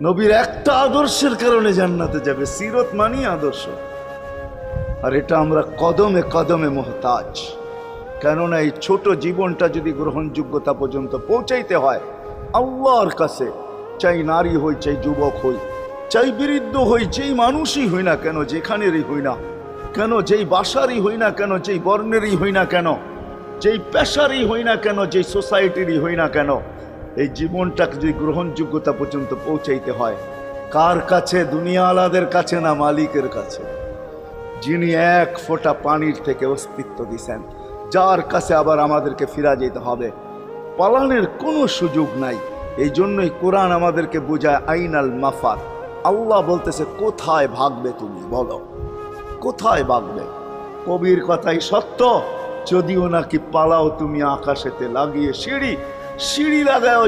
নবীর একটা আদর্শের কারণে জান্নাতে যাবে। সিরত মানি আদর্শ। আর এটা আমরা কদমে কদমে মুহতাজ। কেননা এই ছোট জীবনটা যদি গ্রহণযোগ্যতা পর্যন্ত পৌঁছাইতে হয় আল্লাহর কাছে, চাই নারী হই, চাই যুবক হই, চাই বৃদ্ধ হই, যেই মানুষই হই না কেন, যেখানেরই হই না কেন, যেই বাসারই হই না কেন, যেই বর্ণেরই হই না কেন, যেই পেশারই হই না কেন, যেই সোসাইটিরই হই না কেন, এই জীবনটাকে যদি গ্রহণযোগ্যতা পর্যন্ত পৌঁছাইতে হয় কার কাছে? দুনিয়াওয়ালাদের কাছে না, মালিকের কাছে, যিনি এক ফোঁটা পানির থেকে অস্তিত্ব দিছেন, যার কাছে আবার আমাদেরকে ফিরা যেতে হবে। পালানের কোনো সুযোগ নাই। এই জন্যই কোরআন আমাদেরকে বোঝায় আইনাল মাফার। আল্লাহ বলতেছে কোথায় ভাগবে তুমি, বলো কোথায় ভাগবে? কবির কথাই সত্য, যদিও নাকি পালাও তুমি আকাশেতে লাগিয়ে সিঁড়ি, সিঁড়ি লাগাও